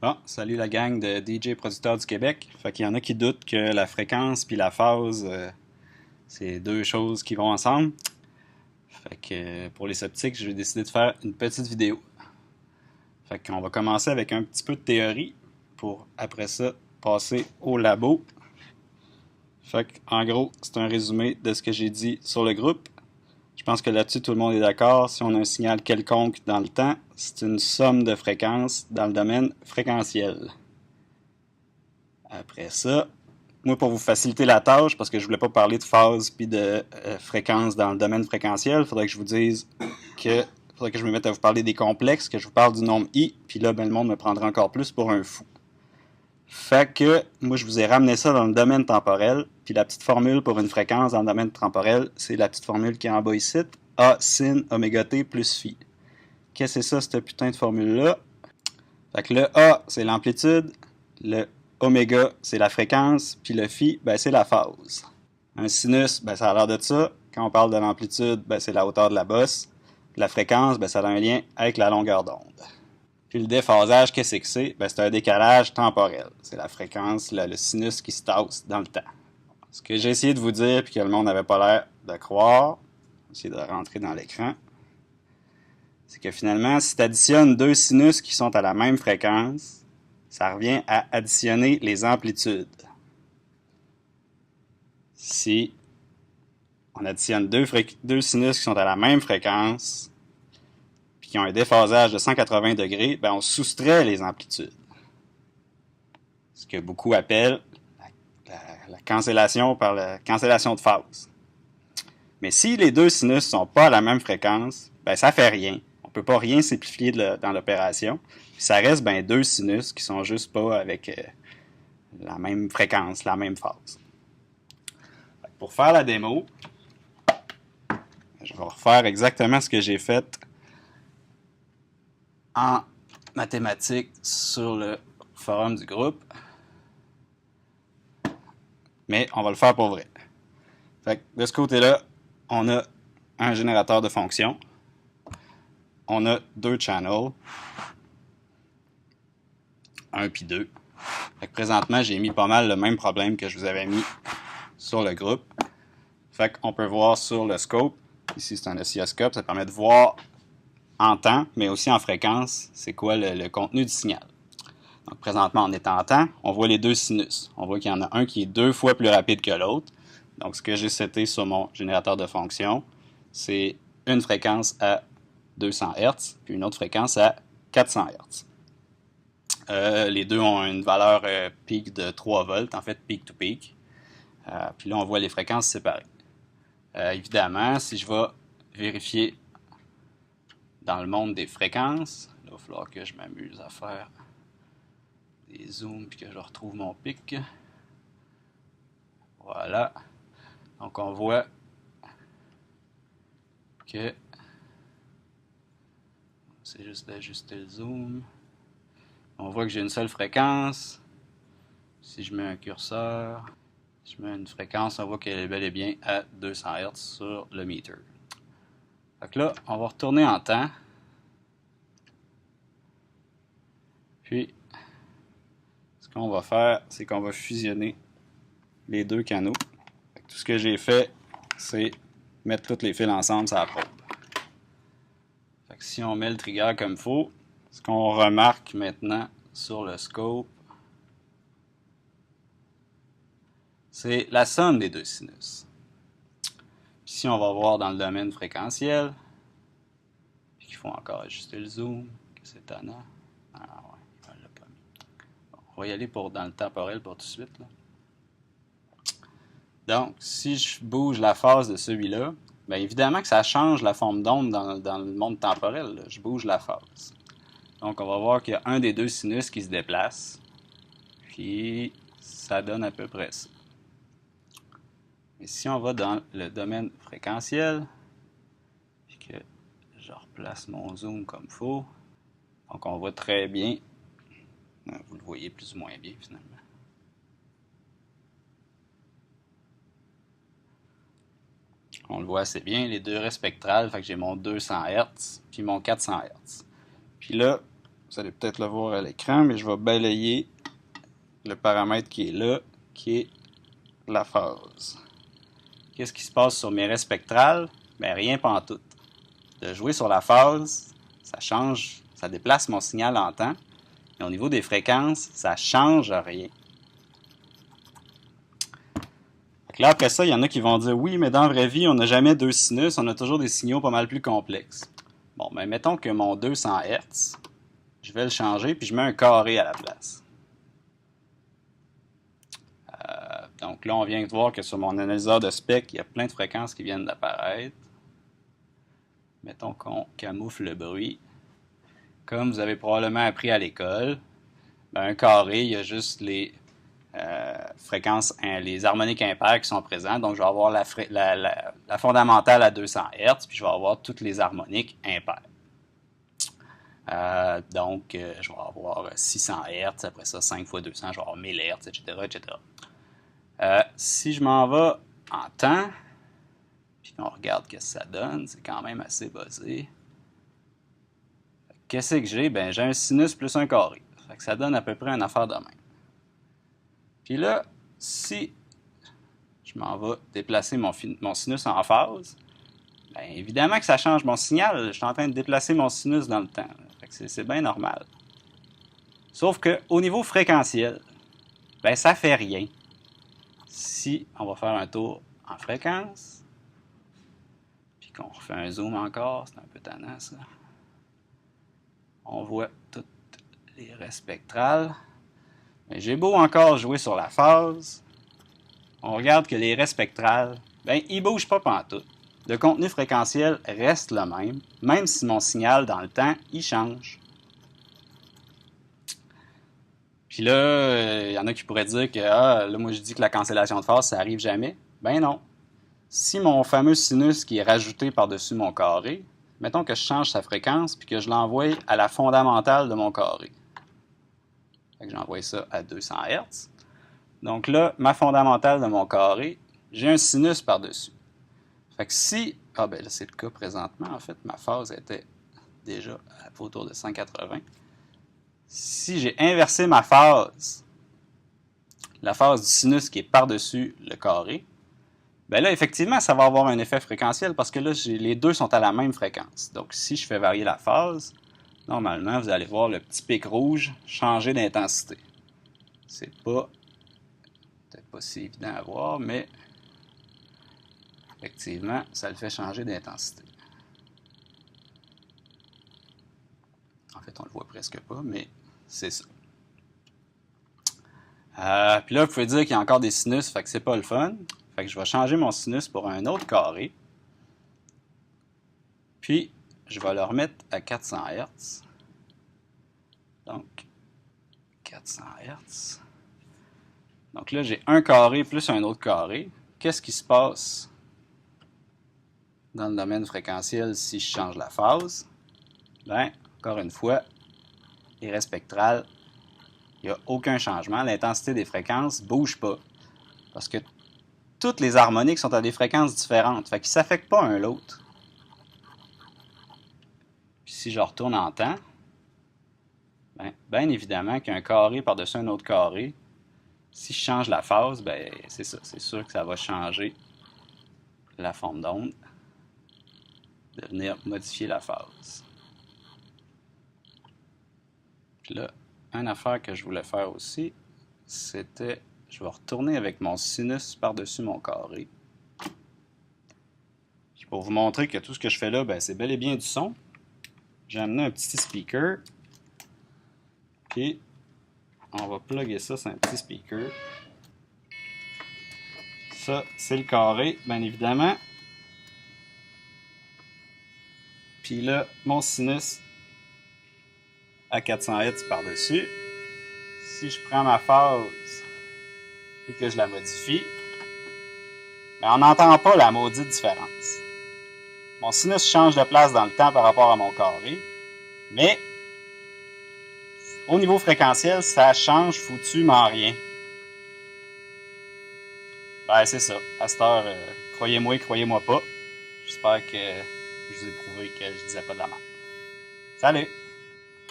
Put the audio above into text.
Bon, salut la gang de DJ producteurs du Québec. Fait qu'il y en a qui doutent que la fréquence puis la phase, c'est deux choses qui vont ensemble. Fait que pour les sceptiques, j'ai décidé de faire une petite vidéo. Fait qu'on va commencer avec un petit peu de théorie pour après ça passer au labo. Fait qu'en gros, c'est un résumé de ce que j'ai dit sur le groupe. Je pense que là-dessus, tout le monde est d'accord. Si on a un signal quelconque dans le temps, c'est une somme de fréquences dans le domaine fréquentiel. Après ça, moi, pour vous faciliter la tâche, parce que je voulais pas parler de phase puis de fréquence dans le domaine fréquentiel, il faudrait que je vous dise que faudrait que je me mette à vous parler des complexes, que je vous parle du nombre i, puis là, ben, le monde me prendra encore plus pour un fou. Fait que, moi, je vous ai ramené ça dans le domaine temporel, puis la petite formule pour une fréquence dans le domaine temporel, c'est la petite formule qui est en bas ici, A sin oméga t plus phi. Qu'est-ce que c'est ça, cette putain de formule-là? Fait que le A, c'est l'amplitude, le oméga, c'est la fréquence, puis le phi, ben, c'est la phase. Un sinus, ben, ça a l'air de ça. Quand on parle de l'amplitude, ben, c'est la hauteur de la bosse. La fréquence, ben, ça a un lien avec la longueur d'onde. Puis le déphasage, qu'est-ce que c'est? Ben, c'est un décalage temporel. C'est la fréquence, le sinus qui se tasse dans le temps. Ce que j'ai essayé de vous dire, puis que le monde n'avait pas l'air de croire, j'ai essayé de rentrer dans l'écran, c'est que finalement, si tu additionnes deux sinus qui sont à la même fréquence, ça revient à additionner les amplitudes. Si on additionne deux sinus qui sont à la même fréquence, puis qui ont un déphasage de 180 degrés, ben on soustrait les amplitudes. Ce que beaucoup appellent la cancellation par la cancellation de phase. Mais si les deux sinus ne sont pas à la même fréquence, ben ça fait rien. On ne peut pas rien simplifier dans l'opération. Ça reste ben, deux sinus qui sont juste pas avec la même fréquence, la même phase. Pour faire la démo, je vais refaire exactement ce que j'ai fait en mathématiques sur le forum du groupe. Mais on va le faire pour vrai. Fait que de ce côté-là, on a un générateur de fonctions. On a deux channels. 1 puis 2. Fait que présentement, j'ai mis pas mal le même problème que je vous avais mis sur le groupe. Fait qu'on peut voir sur le scope. Ici, c'est un oscilloscope. Ça permet de voir en temps, mais aussi en fréquence, c'est quoi le contenu du signal. Donc, présentement, on est en temps. On voit les deux sinus. On voit qu'il y en a un qui est 2 fois plus rapide que l'autre. Donc, ce que j'ai seté sur mon générateur de fonctions, c'est une fréquence à 200 Hz, puis une autre fréquence à 400 Hz. Les deux ont une valeur peak de 3 volts, en fait peak to peak. Puis là, on voit les fréquences séparées. Évidemment, si je vais vérifier dans le monde des fréquences, là, il va falloir que je m'amuse à faire des zooms puis que je retrouve mon pic. Voilà. Donc, on voit que c'est juste d'ajuster le zoom. On voit que j'ai une seule fréquence. Si je mets un curseur, si je mets une fréquence, on voit qu'elle est bel et bien à 200 Hz sur le meter. Fait que là, on va retourner en temps. Puis, ce qu'on va faire, c'est qu'on va fusionner les deux canaux. Fait que tout ce que j'ai fait, c'est mettre tous les fils ensemble sur la probe. Fait que si on met le trigger comme il faut, ce qu'on remarque maintenant sur le scope, c'est la somme des deux sinus. Puis si on va voir dans le domaine fréquentiel, puis qu'il faut encore ajuster le zoom, que c'est étonnant. Ah ouais, il ne l'a pas mis. Bon, on va y aller dans le temporel pour tout de suite. Là. Donc, si je bouge la phase de celui-là, bien évidemment que ça change la forme d'onde dans le monde temporel. Là. Je bouge la phase. Donc, on va voir qu'il y a un des deux sinus qui se déplace. Puis, ça donne à peu près ça. Et si on va dans le domaine fréquentiel, puis que je replace mon zoom comme il faut, donc on voit très bien, vous le voyez plus ou moins bien finalement. On le voit assez bien, les deux raies spectrales, fait que j'ai mon 200 Hz puis mon 400 Hz. Puis là, vous allez peut-être le voir à l'écran, mais je vais balayer le paramètre qui est là, qui est la phase. Qu'est-ce qui se passe sur mes raies spectrales? Ben rien pantoute. De jouer sur la phase, ça change, ça déplace mon signal en temps. Et au niveau des fréquences, ça change rien. Fait que là, après ça, il y en a qui vont dire « Oui, mais dans la vraie vie, on n'a jamais deux sinus, on a toujours des signaux pas mal plus complexes. » Bon, ben mettons que mon 200 Hz, je vais le changer, puis je mets un carré à la place. Donc là, on vient de voir que sur mon analyseur de spectre, il y a plein de fréquences qui viennent d'apparaître. Mettons qu'on camoufle le bruit. Comme vous avez probablement appris à l'école, ben un carré, il y a juste les fréquences, les harmoniques impaires qui sont présentes. Donc, je vais avoir la fondamentale à 200 Hz, puis je vais avoir toutes les harmoniques impaires. Donc, je vais avoir 600 Hz, après ça, 5 fois 200, je vais avoir 1000 Hz, etc., etc. Si je m'en vais en temps, puis on regarde ce que ça donne, c'est quand même assez buzzé. Qu'est-ce que j'ai? Ben, j'ai un sinus plus un carré. Fait que ça donne à peu près une affaire de même. Puis là, si je m'en vais déplacer mon sinus en phase, bien évidemment que ça change mon signal. Je suis en train de déplacer mon sinus dans le temps. C'est bien normal. Sauf qu'au niveau fréquentiel, ben ça fait rien. Si on va faire un tour en fréquence, puis qu'on refait un zoom encore, c'est un peu tannant ça. On voit toutes les raies spectrales. Mais j'ai beau encore jouer sur la phase, on regarde que les raies spectrales, ben, ils ne bougent pas pantoute. Le contenu fréquentiel reste le même si mon signal dans le temps, il change. Puis là, il y en a qui pourraient dire que, là, moi je dis que la cancellation de phase, ça arrive jamais. Ben non. Si mon fameux sinus qui est rajouté par-dessus mon carré, mettons que je change sa fréquence puis que je l'envoie à la fondamentale de mon carré. Fait que j'envoie ça à 200 Hz. Donc là, ma fondamentale de mon carré, j'ai un sinus par-dessus. Fait que si... Ah ben là, c'est le cas présentement. En fait, ma phase était déjà autour de 180. Si j'ai inversé ma phase, la phase du sinus qui est par-dessus le carré, ben là, effectivement, ça va avoir un effet fréquentiel parce que là, les deux sont à la même fréquence. Donc, si je fais varier la phase, normalement, vous allez voir le petit pic rouge changer d'intensité. C'est peut-être pas si évident à voir, mais effectivement, ça le fait changer d'intensité. En fait, on le voit presque pas, mais c'est ça. Puis là, vous pouvez dire qu'il y a encore des sinus, fait que c'est pas le fun. Fait que je vais changer mon sinus pour un autre carré. Puis, je vais le remettre à 400 Hz. Donc, 400 Hz. Donc là, j'ai un carré plus un autre carré. Qu'est-ce qui se passe dans le domaine fréquentiel si je change la phase? Bien, encore une fois, les raies spectrales, il n'y a aucun changement. L'intensité des fréquences ne bouge pas. Parce que toutes les harmoniques sont à des fréquences différentes. Fait qu'ils ne s'affectent pas un l'autre. Puis si je retourne en temps, bien évidemment qu'un carré par-dessus un autre carré, si je change la phase, ben c'est ça. C'est sûr que ça va changer la forme d'onde, de venir modifier la phase. Puis là, une affaire que je voulais faire aussi, c'était, je vais retourner avec mon sinus par-dessus mon carré. Puis pour vous montrer que tout ce que je fais là, ben, c'est bel et bien du son, j'ai amené un petit speaker. Puis, on va plugger ça sur un petit speaker. Ça, c'est le carré, bien évidemment. Puis là, mon sinus à 400 Hz par-dessus. Si je prends ma phase et que je la modifie, bien, on n'entend pas la maudite différence. Mon sinus change de place dans le temps par rapport à mon carré, mais au niveau fréquentiel, ça change foutument rien. Ben, c'est ça. À cette heure, croyez-moi, croyez-moi pas. J'espère que je vous ai prouvé que je disais pas de la merde. Salut!